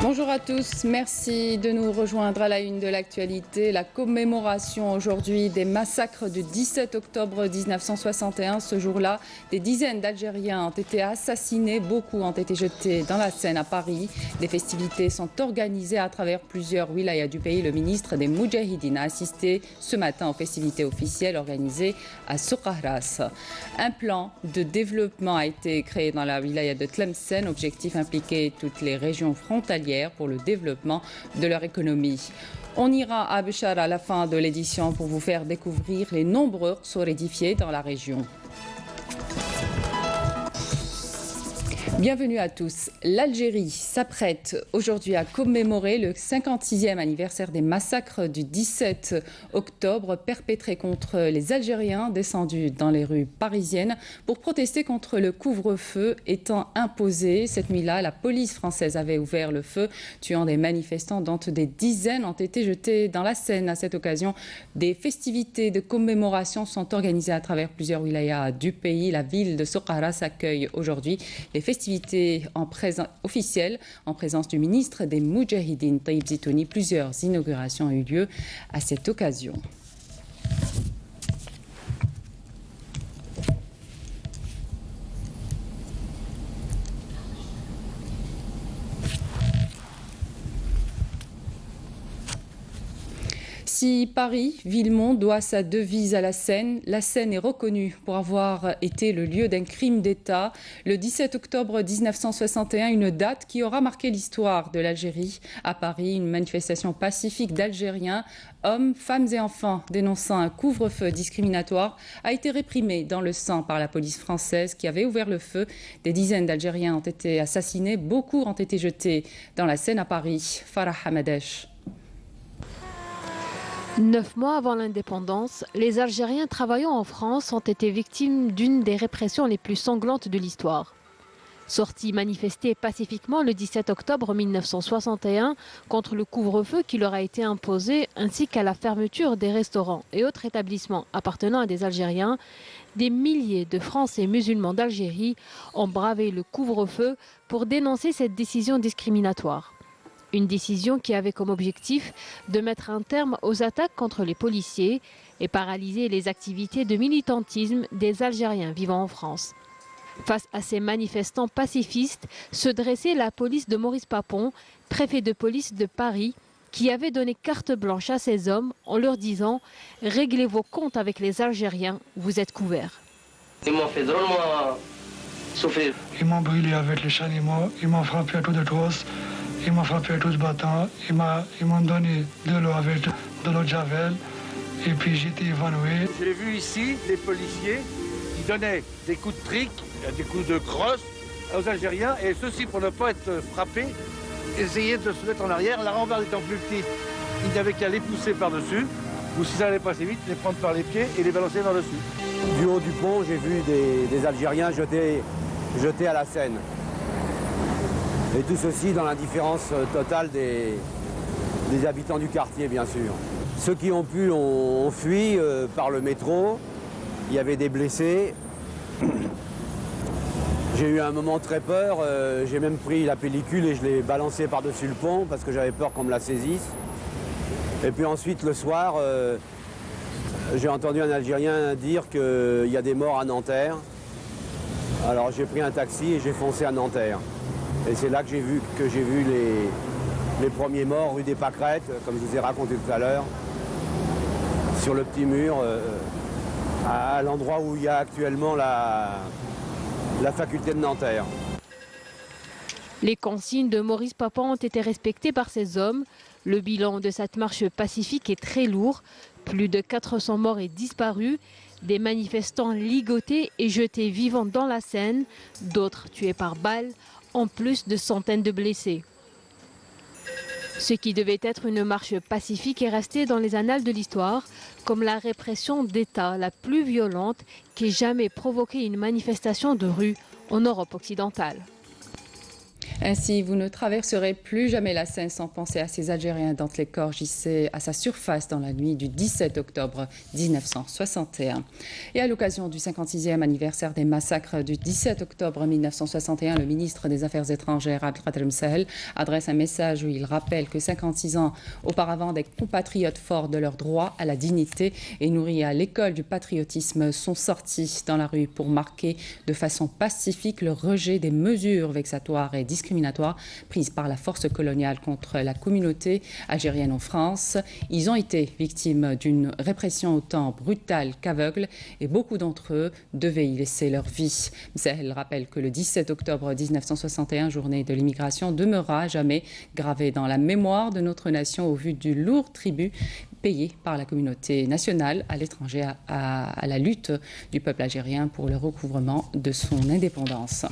Bonjour à tous, merci de nous rejoindre à la une de l'actualité. La commémoration aujourd'hui des massacres du 17 octobre 1961. Ce jour-là, des dizaines d'Algériens ont été assassinés, beaucoup ont été jetés dans la Seine à Paris. Des festivités sont organisées à travers plusieurs wilayas du pays. Le ministre des Moudjahidines a assisté ce matin aux festivités officielles organisées à Soukahras. Un plan de développement a été créé dans la wilaya de Tlemcen, objectif impliquer toutes les régions frontalières pour le développement de leur économie. On ira à Béchar à la fin de l'édition pour vous faire découvrir les nombreux ressorts édifiés dans la région. Bienvenue à tous. L'Algérie s'apprête aujourd'hui à commémorer le 56e anniversaire des massacres du 17 octobre perpétrés contre les Algériens descendus dans les rues parisiennes pour protester contre le couvre-feu étant imposé. Cette nuit-là, la police française avait ouvert le feu, tuant des manifestants dont des dizaines ont été jetés dans la Seine. À cette occasion, des festivités de commémoration sont organisées à travers plusieurs wilayas du pays. La ville de Soukahras accueille aujourd'hui les festivités officielles en présence du ministre des Moudjahidines, Taïb Zitouni. Plusieurs inaugurations ont eu lieu à cette occasion. Si Paris, ville-monde, doit sa devise à la Seine est reconnue pour avoir été le lieu d'un crime d'État. Le 17 octobre 1961, une date qui aura marqué l'histoire de l'Algérie. À Paris, une manifestation pacifique d'Algériens, hommes, femmes et enfants, dénonçant un couvre-feu discriminatoire, a été réprimée dans le sang par la police française qui avait ouvert le feu. Des dizaines d'Algériens ont été assassinés, beaucoup ont été jetés dans la Seine à Paris. Farah Hamadesh. 9 mois avant l'indépendance, les Algériens travaillant en France ont été victimes d'une des répressions les plus sanglantes de l'histoire. Sortis manifester pacifiquement le 17 octobre 1961 contre le couvre-feu qui leur a été imposé ainsi qu'à la fermeture des restaurants et autres établissements appartenant à des Algériens, des milliers de Français musulmans d'Algérie ont bravé le couvre-feu pour dénoncer cette décision discriminatoire. Une décision qui avait comme objectif de mettre un terme aux attaques contre les policiers et paralyser les activités de militantisme des Algériens vivant en France. Face à ces manifestants pacifistes, se dressait la police de Maurice Papon, préfet de police de Paris, qui avait donné carte blanche à ces hommes en leur disant « Réglez vos comptes avec les Algériens, vous êtes couverts ». Ils m'ont fait drôlement souffrir. Ils m'ont brûlé avec les chalumeaux, ils m'ont frappé à tour de trousse. Ils m'ont frappé à tous battants, ils m'ont donné de l'eau avec de l'eau de javel et puis j'étais évanoui. J'ai vu ici des policiers qui donnaient des coups de trique, des coups de crosse aux Algériens et ceux-ci pour ne pas être frappés essayaient de se mettre en arrière, la rambarde étant plus petite, il n'y avait qu'à les pousser par-dessus ou si ça allait passer vite, les prendre par les pieds et les balancer par dessus. Du haut du pont, j'ai vu des Algériens jetés à la Seine. Et tout ceci dans l'indifférence totale des habitants du quartier, bien sûr. Ceux qui ont pu ont fui par le métro. Il y avait des blessés. J'ai eu un moment très peur. J'ai même pris la pellicule et je l'ai balancée par-dessus le pont parce que j'avais peur qu'on me la saisisse. Et puis ensuite, le soir, j'ai entendu un Algérien dire qu'il y a des morts à Nanterre. Alors j'ai pris un taxi et j'ai foncé à Nanterre. Et c'est là que j'ai vu les premiers morts rue des Pâquerettes, comme je vous ai raconté tout à l'heure, sur le petit mur, à l'endroit où il y a actuellement la faculté de Nanterre. Les consignes de Maurice Papon ont été respectées par ces hommes. Le bilan de cette marche pacifique est très lourd. Plus de 400 morts et disparus, des manifestants ligotés et jetés vivants dans la Seine, d'autres tués par balles, en plus de centaines de blessés. Ce qui devait être une marche pacifique est resté dans les annales de l'histoire comme la répression d'État la plus violente qui ait jamais provoqué une manifestation de rue en Europe occidentale. Ainsi, vous ne traverserez plus jamais la Seine sans penser à ces Algériens dont les corps gissaient à sa surface dans la nuit du 17 octobre 1961. Et à l'occasion du 56e anniversaire des massacres du 17 octobre 1961, le ministre des Affaires étrangères, Abdelkader Msahel, adresse un message où il rappelle que 56 ans auparavant, des compatriotes forts de leur droit à la dignité et nourris à l'école du patriotisme sont sortis dans la rue pour marquer de façon pacifique le rejet des mesures vexatoires et discriminatoires prises par la force coloniale contre la communauté algérienne en France. Ils ont été victimes d'une répression autant brutale qu'aveugle et beaucoup d'entre eux devaient y laisser leur vie. Msahel rappelle que le 17 octobre 1961, journée de l'immigration, demeurera à jamais gravé dans la mémoire de notre nation au vu du lourd tribut payé par la communauté nationale à l'étranger à la lutte du peuple algérien pour le recouvrement de son indépendance.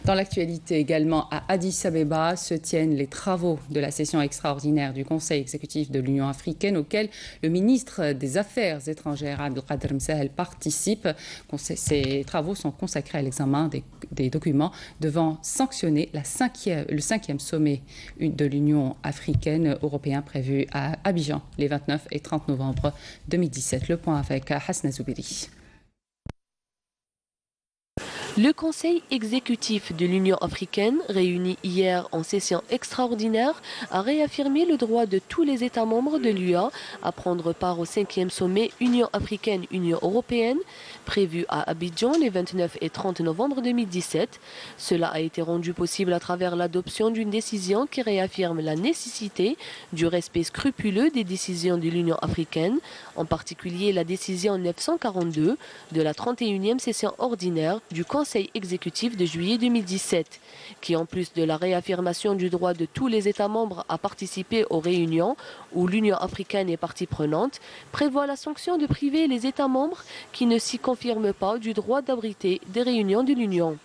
Dans l'actualité également, à Addis Abeba se tiennent les travaux de la session extraordinaire du Conseil exécutif de l'Union africaine auquel le ministre des Affaires étrangères Abdelkader Msahel participe. Ces travaux sont consacrés à l'examen des documents devant sanctionner le 5e sommet de l'Union africaine européen prévu à Abidjan les 29 et 30 novembre 2017. Le point avec Hasna Zoubiri. Le Conseil exécutif de l'Union africaine, réuni hier en session extraordinaire, a réaffirmé le droit de tous les États membres de l'UA à prendre part au 5e sommet Union africaine-Union européenne, prévu à Abidjan les 29 et 30 novembre 2017. Cela a été rendu possible à travers l'adoption d'une décision qui réaffirme la nécessité du respect scrupuleux des décisions de l'Union africaine, en particulier la décision 942 de la 31e session ordinaire du Conseil exécutif de juillet 2017, qui en plus de la réaffirmation du droit de tous les États membres à participer aux réunions où l'Union africaine est partie prenante, prévoit la sanction de priver les États membres qui ne s'y confirment pas du droit d'abriter des réunions de l'Union.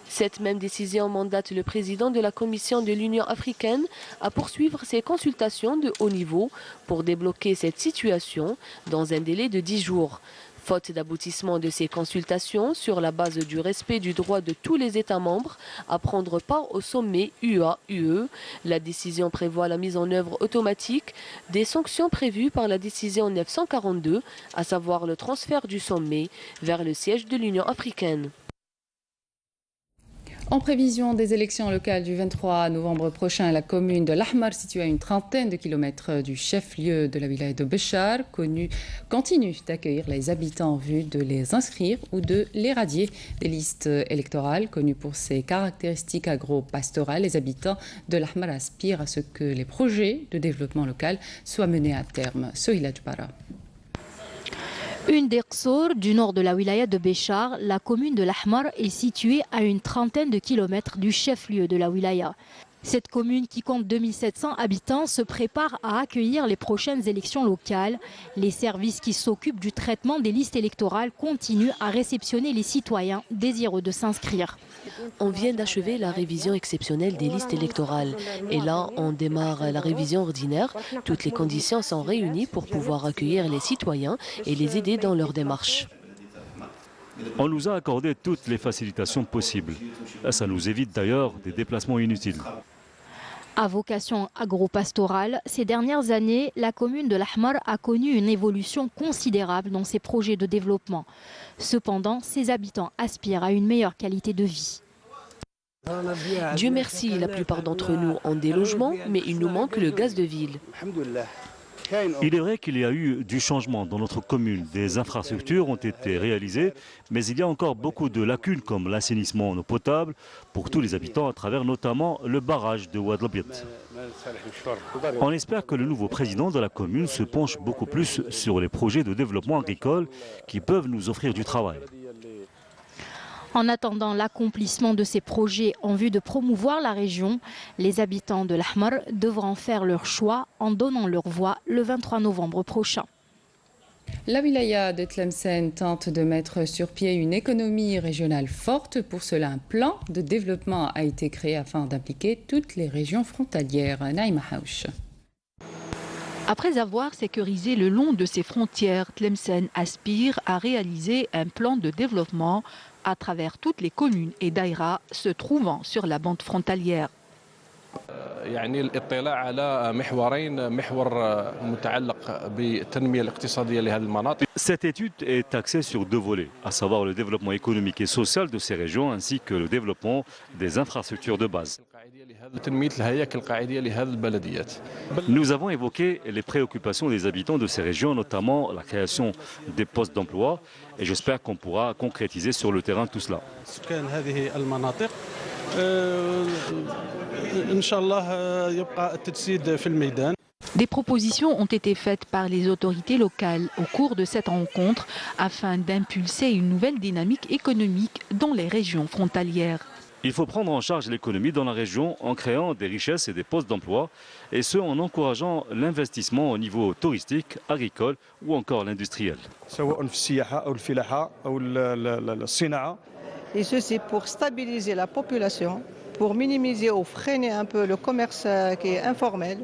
Cette même décision mandate le président de la Commission de l'Union africaine à poursuivre ses consultations de haut niveau pour débloquer cette situation dans un délai de 10 jours. Faute d'aboutissement de ces consultations, sur la base du respect du droit de tous les États membres à prendre part au sommet UA-UE, la décision prévoit la mise en œuvre automatique des sanctions prévues par la décision 942, à savoir le transfert du sommet vers le siège de l'Union africaine. En prévision des élections locales du 23 novembre prochain, la commune de l'Ahmar, située à une trentaine de kilomètres du chef-lieu de la wilaya de Béchar, continue d'accueillir les habitants en vue de les inscrire ou de les radier des listes électorales. Connues pour ses caractéristiques agro-pastorales, les habitants de l'Ahmar aspirent à ce que les projets de développement local soient menés à terme. Sohila Djbara. Une des Qsour du nord de la wilaya de Béchar, la commune de l'Ahmar est située à une trentaine de kilomètres du chef-lieu de la wilaya. Cette commune qui compte 2700 habitants se prépare à accueillir les prochaines élections locales. Les services qui s'occupent du traitement des listes électorales continuent à réceptionner les citoyens désireux de s'inscrire. On vient d'achever la révision exceptionnelle des listes électorales. Et là, on démarre la révision ordinaire. Toutes les conditions sont réunies pour pouvoir accueillir les citoyens et les aider dans leur démarche. On nous a accordé toutes les facilitations possibles. Ça nous évite d'ailleurs des déplacements inutiles. À vocation agro-pastorale, ces dernières années, la commune de l'Ahmar a connu une évolution considérable dans ses projets de développement. Cependant, ses habitants aspirent à une meilleure qualité de vie. Dieu merci, la plupart d'entre nous ont des logements, mais il nous manque le gaz de ville. Il est vrai qu'il y a eu du changement dans notre commune. Des infrastructures ont été réalisées, mais il y a encore beaucoup de lacunes comme l'assainissement en eau potable pour tous les habitants à travers notamment le barrage de Ouad Labiat. On espère que le nouveau président de la commune se penche beaucoup plus sur les projets de développement agricole qui peuvent nous offrir du travail. En attendant l'accomplissement de ces projets en vue de promouvoir la région, les habitants de l'Ahmar devront faire leur choix en donnant leur voix le 23 novembre prochain. La wilaya de Tlemcen tente de mettre sur pied une économie régionale forte. Pour cela, un plan de développement a été créé afin d'impliquer toutes les régions frontalières. Naïma Haouch. Après avoir sécurisé le long de ses frontières, Tlemcen aspire à réaliser un plan de développement à travers toutes les communes et daïras se trouvant sur la bande frontalière. يعني الاطلاع على محورين محور متعلق بالتنمية الاقتصادية لهذه المناطق. Cette étude est axée sur deux volets, à savoir le développement économique et social de ces régions ainsi que le développement des infrastructures de base. Nous avons évoqué les préoccupations des habitants de ces régions, notamment la création des postes d'emploi, et j'espère qu'on pourra concrétiser sur le terrain tout cela. Des propositions ont été faites par les autorités locales au cours de cette rencontre afin d'impulser une nouvelle dynamique économique dans les régions frontalières. Il faut prendre en charge l'économie dans la région en créant des richesses et des postes d'emploi, et ce en encourageant l'investissement au niveau touristique, agricole ou encore l'industriel. Et ceci pour stabiliser la population, pour minimiser ou freiner un peu le commerce qui est informel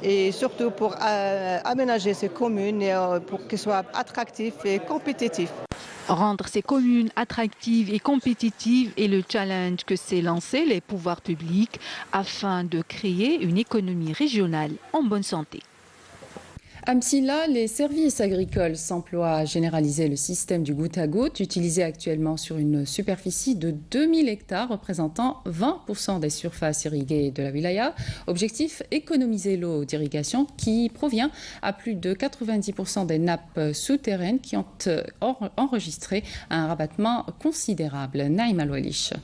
et surtout pour aménager ces communes pour qu'elles soient attractives et compétitives. Rendre ces communes attractives et compétitives est le challenge que s'est lancé les pouvoirs publics afin de créer une économie régionale en bonne santé. À Msila, les services agricoles s'emploient à généraliser le système du goutte-à-goutte, utilisé actuellement sur une superficie de 2000 hectares, représentant 20% des surfaces irriguées de la wilaya. Objectif, économiser l'eau d'irrigation qui provient à plus de 90% des nappes souterraines qui ont enregistré un rabattement considérable. Naïm Al-Walish.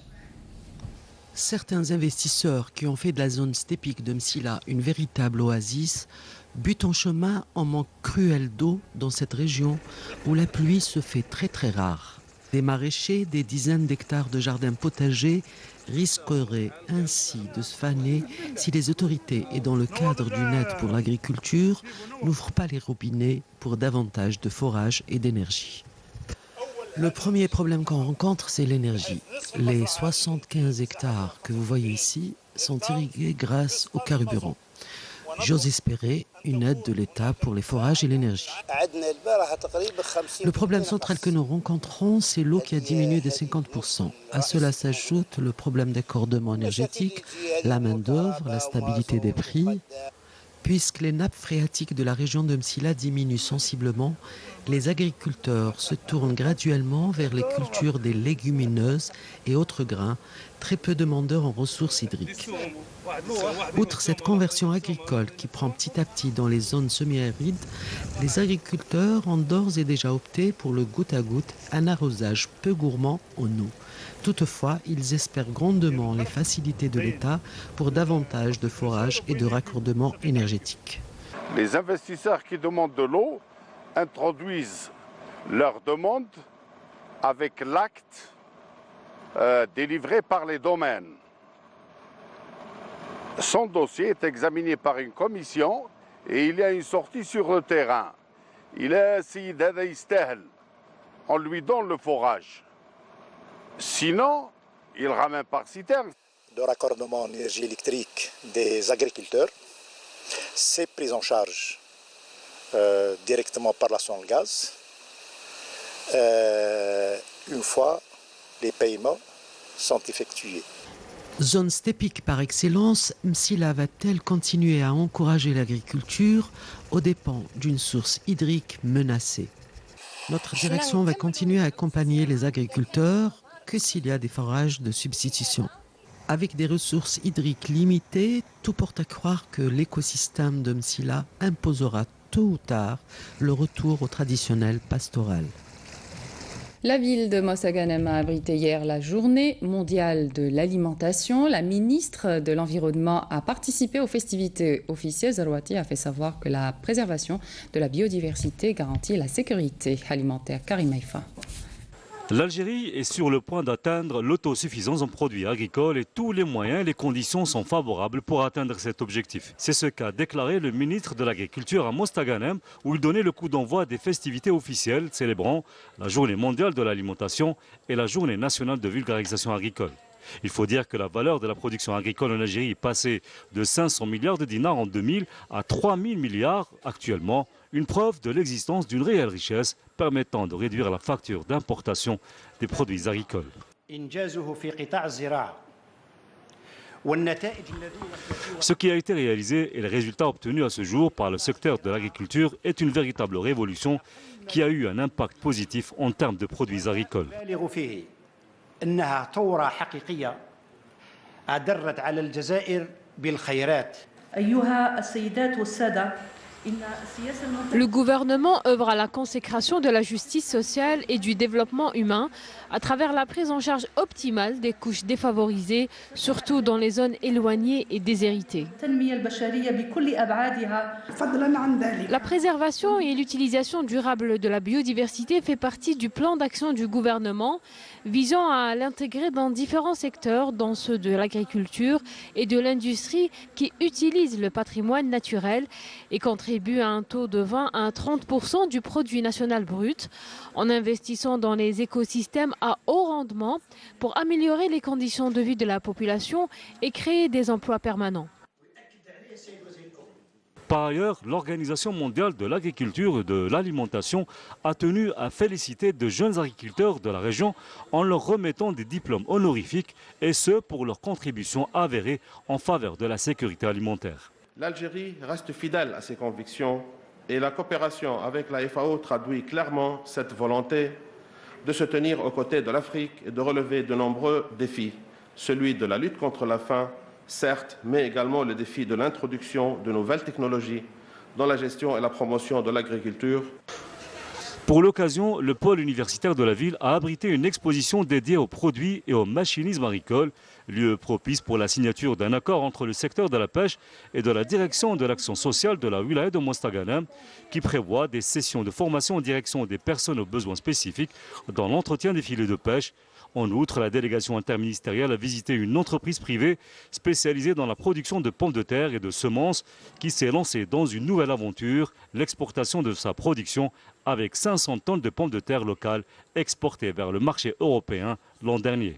Certains investisseurs qui ont fait de la zone stépique de Msila une véritable oasis butent en chemin en manque cruel d'eau dans cette région où la pluie se fait très rare. Des maraîchers, des dizaines d'hectares de jardins potagers risqueraient ainsi de se faner si les autorités, et dans le cadre d'une aide pour l'agriculture, n'ouvrent pas les robinets pour davantage de forage et d'énergie. Le premier problème qu'on rencontre, c'est l'énergie. Les 75 hectares que vous voyez ici sont irrigués grâce au carburant. J'ose espérer une aide de l'État pour les forages et l'énergie. Le problème central que nous rencontrons, c'est l'eau qui a diminué de 50%. À cela s'ajoute le problème d'accordement énergétique, la main-d'œuvre, la stabilité des prix. Puisque les nappes phréatiques de la région de Msila diminuent sensiblement, les agriculteurs se tournent graduellement vers les cultures des légumineuses et autres grains, très peu demandeurs en ressources hydriques. Outre cette conversion agricole qui prend petit à petit dans les zones semi-arides, les agriculteurs ont d'ores et déjà opté pour le goutte-à-goutte, un arrosage peu gourmand en eau. Toutefois, ils espèrent grandement les facilités de l'État pour davantage de forage et de raccordement énergétique. Les investisseurs qui demandent de l'eau introduisent leur demande avec l'acte délivré par les domaines. Son dossier est examiné par une commission et il y a une sortie sur le terrain. On lui donne le forage. Sinon, il ramène par citerne. Le raccordement en énergie électrique des agriculteurs, c'est pris en charge directement par la Sonalgaz. Une fois les paiements sont effectués. Zone stépique par excellence, Msila va-t-elle continuer à encourager l'agriculture aux dépens d'une source hydrique menacée? Notre direction va continuer à accompagner les agriculteurs que s'il y a des forages de substitution. Avec des ressources hydriques limitées, tout porte à croire que l'écosystème de Msila imposera tôt ou tard le retour au traditionnel pastoral. La ville de Mostaganem a abrité hier la journée mondiale de l'alimentation. La ministre de l'Environnement a participé aux festivités officielles. Zarouati a fait savoir que la préservation de la biodiversité garantit la sécurité alimentaire. Karim Haïfa. L'Algérie est sur le point d'atteindre l'autosuffisance en produits agricoles et tous les moyens et les conditions sont favorables pour atteindre cet objectif. C'est ce qu'a déclaré le ministre de l'Agriculture à Mostaganem où il donnait le coup d'envoi des festivités officielles célébrant la journée mondiale de l'alimentation et la journée nationale de vulgarisation agricole. Il faut dire que la valeur de la production agricole en Algérie est passée de 500 milliards de dinars en 2000 à 3000 milliards actuellement, une preuve de l'existence d'une réelle richesse permettant de réduire la facture d'importation des produits agricoles. Ce qui a été réalisé et les résultats obtenus à ce jour par le secteur de l'agriculture est une véritable révolution qui a eu un impact positif en termes de produits agricoles. Le gouvernement œuvre à la consécration de la justice sociale et du développement humain à travers la prise en charge optimale des couches défavorisées, surtout dans les zones éloignées et déshéritées. La préservation et l'utilisation durable de la biodiversité fait partie du plan d'action du gouvernement visant à l'intégrer dans différents secteurs, dont ceux de l'agriculture et de l'industrie qui utilisent le patrimoine naturel et contribuent à un taux de 20 à 30% du produit national brut en investissant dans les écosystèmes à haut rendement pour améliorer les conditions de vie de la population et créer des emplois permanents. Par ailleurs, l'Organisation mondiale de l'agriculture et de l'alimentation a tenu à féliciter de jeunes agriculteurs de la région en leur remettant des diplômes honorifiques, et ce pour leur contribution avérée en faveur de la sécurité alimentaire. L'Algérie reste fidèle à ses convictions et la coopération avec la FAO traduit clairement cette volonté de se tenir aux côtés de l'Afrique et de relever de nombreux défis, celui de la lutte contre la faim, certes, mais également le défi de l'introduction de nouvelles technologies dans la gestion et la promotion de l'agriculture. Pour l'occasion, le pôle universitaire de la ville a abrité une exposition dédiée aux produits et au machinisme agricole, lieu propice pour la signature d'un accord entre le secteur de la pêche et de la direction de l'action sociale de la wilaya de Mostaganem, qui prévoit des sessions de formation en direction des personnes aux besoins spécifiques dans l'entretien des filets de pêche. En outre, la délégation interministérielle a visité une entreprise privée spécialisée dans la production de pommes de terre et de semences qui s'est lancée dans une nouvelle aventure, l'exportation de sa production avec 500 tonnes de pommes de terre locales exportées vers le marché européen l'an dernier.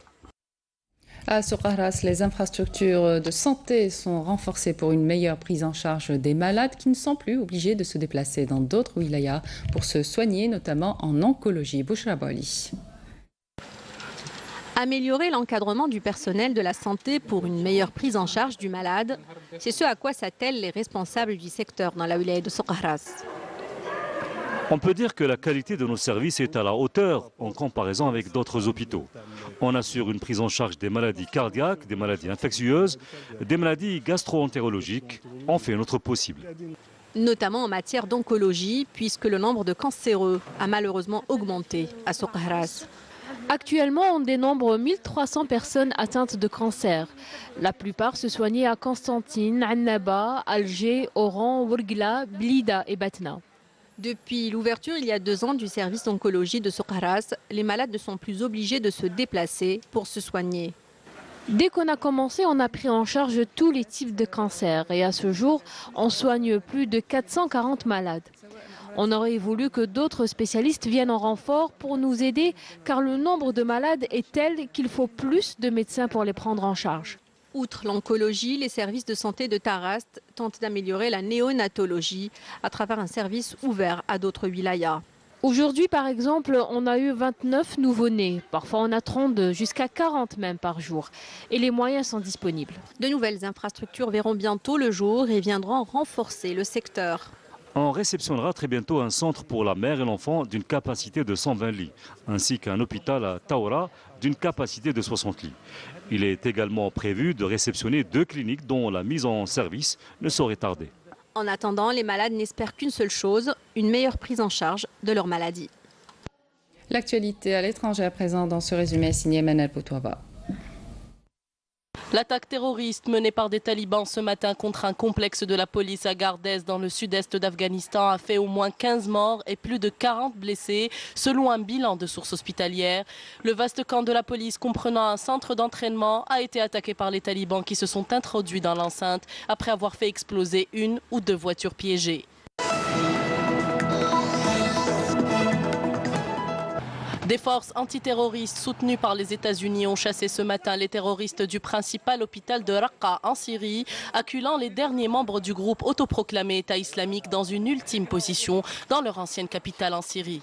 À Soukharas, les infrastructures de santé sont renforcées pour une meilleure prise en charge des malades qui ne sont plus obligés de se déplacer dans d'autres wilayas pour se soigner, notamment en oncologie. Bouchra Bali. Améliorer l'encadrement du personnel de la santé pour une meilleure prise en charge du malade, c'est ce à quoi s'attellent les responsables du secteur dans la wilaya de Soukharas. On peut dire que la qualité de nos services est à la hauteur en comparaison avec d'autres hôpitaux. On assure une prise en charge des maladies cardiaques, des maladies infectieuses, des maladies gastro-entérologiques. On fait notre possible. Notamment en matière d'oncologie, puisque le nombre de cancéreux a malheureusement augmenté à Soukharas. Actuellement, on dénombre 1300 personnes atteintes de cancer. La plupart se soignaient à Constantine, Annaba, Alger, Oran, Ouargla, Blida et Batna. Depuis l'ouverture il y a 2 ans du service d'oncologie de Soukharas, les malades ne sont plus obligés de se déplacer pour se soigner. Dès qu'on a commencé, on a pris en charge tous les types de cancers et à ce jour, on soigne plus de 440 malades. On aurait voulu que d'autres spécialistes viennent en renfort pour nous aider car le nombre de malades est tel qu'il faut plus de médecins pour les prendre en charge. Outre l'oncologie, les services de santé de Tarast tentent d'améliorer la néonatologie à travers un service ouvert à d'autres wilayas. Aujourd'hui, par exemple, on a eu 29 nouveau-nés. Parfois, on a 32, jusqu'à 40 même par jour. Et les moyens sont disponibles. De nouvelles infrastructures verront bientôt le jour et viendront renforcer le secteur. On réceptionnera très bientôt un centre pour la mère et l'enfant d'une capacité de 120 lits, ainsi qu'un hôpital à Taoura d'une capacité de 60 lits. Il est également prévu de réceptionner 2 cliniques dont la mise en service ne saurait tarder. En attendant, les malades n'espèrent qu'une seule chose, une meilleure prise en charge de leur maladie. L'actualité à l'étranger à présent dans ce résumé signé Manal Poutouaba. L'attaque terroriste menée par des talibans ce matin contre un complexe de la police à Gardez dans le sud-est d'Afghanistan a fait au moins 15 morts et plus de 40 blessés, selon un bilan de sources hospitalières. Le vaste camp de la police comprenant un centre d'entraînement a été attaqué par les talibans qui se sont introduits dans l'enceinte après avoir fait exploser 1 ou 2 voitures piégées. Des forces antiterroristes soutenues par les États-Unis ont chassé ce matin les terroristes du principal hôpital de Raqqa en Syrie, acculant les derniers membres du groupe autoproclamé État islamique dans une ultime position dans leur ancienne capitale en Syrie.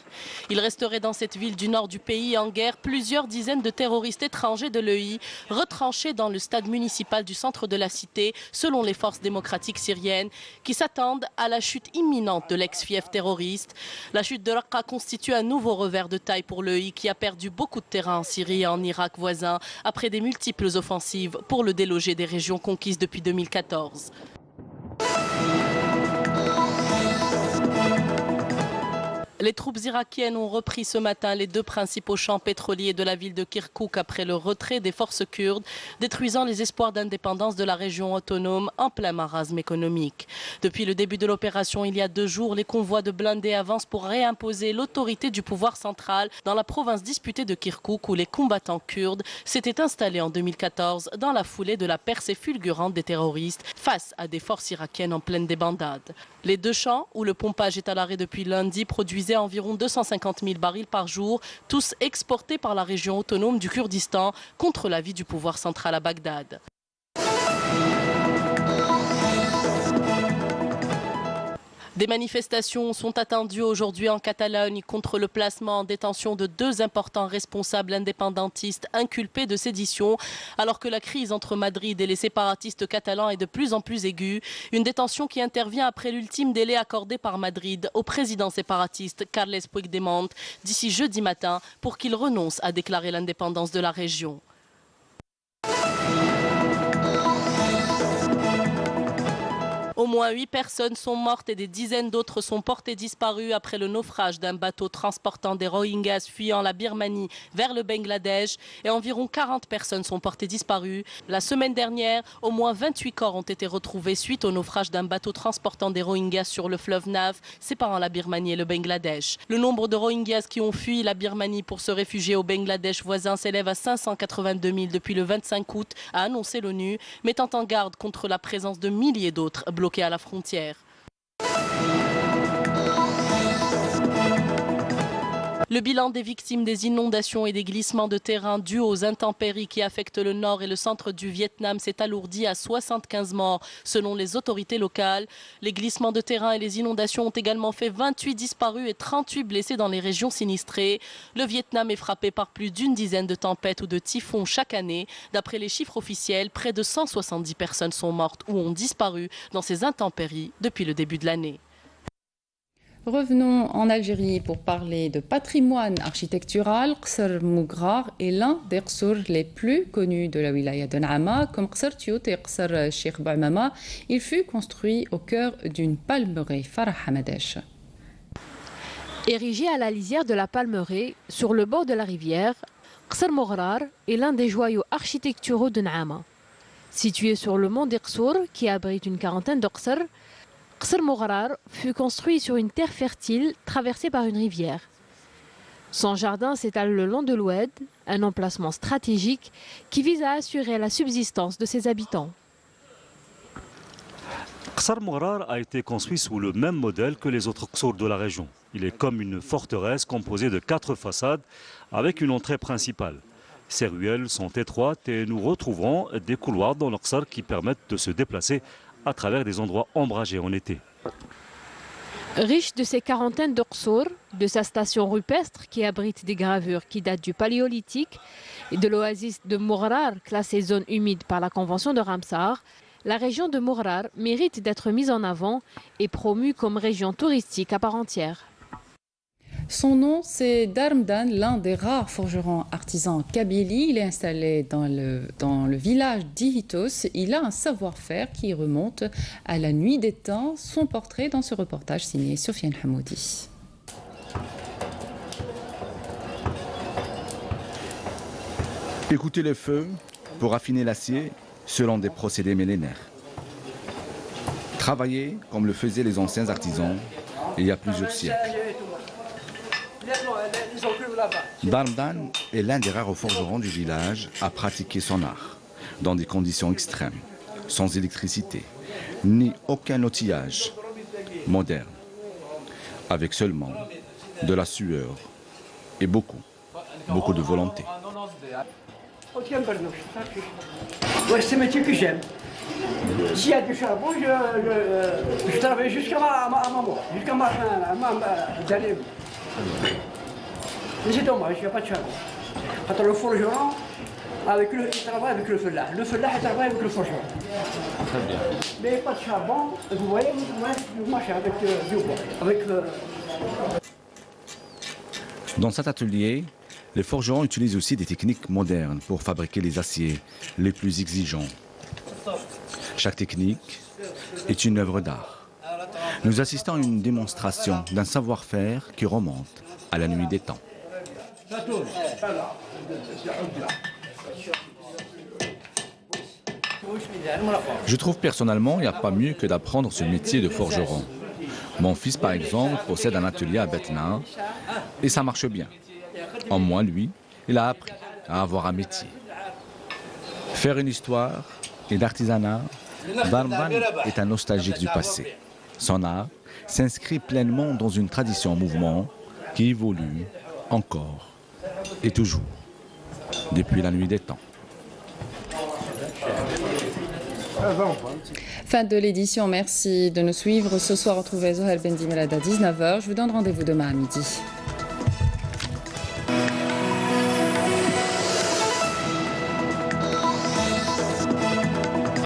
Il resterait dans cette ville du nord du pays en guerre plusieurs dizaines de terroristes étrangers de l'EI retranchés dans le stade municipal du centre de la cité, selon les forces démocratiques syriennes, qui s'attendent à la chute imminente de l'ex-fief terroriste. La chute de Raqqa constitue un nouveau revers de taille pour l'EI qui a perdu beaucoup de terrain en Syrie et en Irak voisin après des multiples offensives pour le déloger des régions conquises depuis 2014. Les troupes irakiennes ont repris ce matin les deux principaux champs pétroliers de la ville de Kirkouk après le retrait des forces kurdes, détruisant les espoirs d'indépendance de la région autonome en plein marasme économique. Depuis le début de l'opération, il y a 2 jours, les convois de blindés avancent pour réimposer l'autorité du pouvoir central dans la province disputée de Kirkouk où les combattants kurdes s'étaient installés en 2014 dans la foulée de la percée fulgurante des terroristes face à des forces irakiennes en pleine débandade. Les 2 champs, où le pompage est à l'arrêt depuis lundi, produisaient environ 250 000 barils par jour, tous exportés par la région autonome du Kurdistan contre l'avis du pouvoir central à Bagdad. Des manifestations sont attendues aujourd'hui en Catalogne contre le placement en détention de 2 importants responsables indépendantistes inculpés de sédition, alors que la crise entre Madrid et les séparatistes catalans est de plus en plus aiguë. Une détention qui intervient après l'ultime délai accordé par Madrid au président séparatiste Carles Puigdemont d'ici jeudi matin pour qu'il renonce à déclarer l'indépendance de la région. Au moins 8 personnes sont mortes et des dizaines d'autres sont portées disparues après le naufrage d'un bateau transportant des Rohingyas fuyant la Birmanie vers le Bangladesh et environ 40 personnes sont portées disparues. La semaine dernière, au moins 28 corps ont été retrouvés suite au naufrage d'un bateau transportant des Rohingyas sur le fleuve Nav séparant la Birmanie et le Bangladesh. Le nombre de Rohingyas qui ont fui la Birmanie pour se réfugier au Bangladesh voisin s'élève à 582 000 depuis le 25 août, a annoncé l'ONU, mettant en garde contre la présence de milliers d'autres bloqués à la frontière. Le bilan des victimes des inondations et des glissements de terrain dus aux intempéries qui affectent le nord et le centre du Vietnam s'est alourdi à 75 morts selon les autorités locales. Les glissements de terrain et les inondations ont également fait 28 disparus et 38 blessés dans les régions sinistrées. Le Vietnam est frappé par plus d'une dizaine de tempêtes ou de typhons chaque année. D'après les chiffres officiels, près de 170 personnes sont mortes ou ont disparu dans ces intempéries depuis le début de l'année. Revenons en Algérie pour parler de patrimoine architectural. Qsr Moughrar est l'un des qsrs les plus connus de la wilaya de Naama. Comme Qsr Tiout et Qsr Cheikh Bouamama, il fut construit au cœur d'une palmeraie. Farah Hamadesh. Érigé à la lisière de la palmeraie, sur le bord de la rivière, Qsr Moughrar est l'un des joyaux architecturaux de Naama. Situé sur le mont d'Iqsour, qui abrite une quarantaine de qsrs, Qsr Moughrar fut construit sur une terre fertile traversée par une rivière. Son jardin s'étale le long de l'Oued, un emplacement stratégique qui vise à assurer la subsistance de ses habitants. Qsr Moughrar a été construit sous le même modèle que les autres qsors de la région. Il est comme une forteresse composée de 4 façades avec une entrée principale. Ces ruelles sont étroites et nous retrouverons des couloirs dans le qsar qui permettent de se déplacer à travers des endroits ombragés en été. Riche de ses quarantaines de qsors, de sa station rupestre qui abrite des gravures qui datent du Paléolithique et de l'oasis de Moughrar classée zone humide par la Convention de Ramsar, la région de Moughrar mérite d'être mise en avant et promue comme région touristique à part entière. Son nom, c'est Darmdan, l'un des rares forgerons artisans kabylie. Il est installé dans le village d'Ihitos. Il a un savoir-faire qui remonte à la nuit des temps. Son portrait dans ce reportage signé Sofiane Hamoudi. Écoutez le feu pour affiner l'acier selon des procédés millénaires. Travailler comme le faisaient les anciens artisans il y a plusieurs siècles. Darmdan est l'un des rares forgerons du village à pratiquer son art dans des conditions extrêmes, sans électricité, ni aucun outillage moderne, avec seulement de la sueur et beaucoup beaucoup de volonté. Ouais, c'est un métier que j'aime. S'il y a du charbon, je travaille jusqu'à ma mort, jusqu'à ma dernière vie. Mais c'est dommage, il n'y a pas de charbon. Quand le forgeron, il travaille avec le fellah. Le fellah, il travaille avec le forgeron. Très bien. Mais pas de charbon, vous voyez, vous marchez avec du bois. Dans cet atelier, les forgerons utilisent aussi des techniques modernes pour fabriquer les aciers les plus exigeants. Chaque technique est une œuvre d'art. Nous assistons à une démonstration d'un savoir-faire qui remonte à la nuit des temps. Je trouve personnellement qu'il n'y a pas mieux que d'apprendre ce métier de forgeron. Mon fils, par exemple, possède un atelier à Betna et ça marche bien. En moins, lui, il a appris à avoir un métier. Faire une histoire et d'artisanat, Darban est un nostalgique du passé. Son art s'inscrit pleinement dans une tradition en mouvement qui évolue encore et toujours, depuis la nuit des temps. Fin de l'édition, merci de nous suivre. Ce soir, retrouvez Zohel Bendimelad à 19h. Je vous donne rendez-vous demain à midi.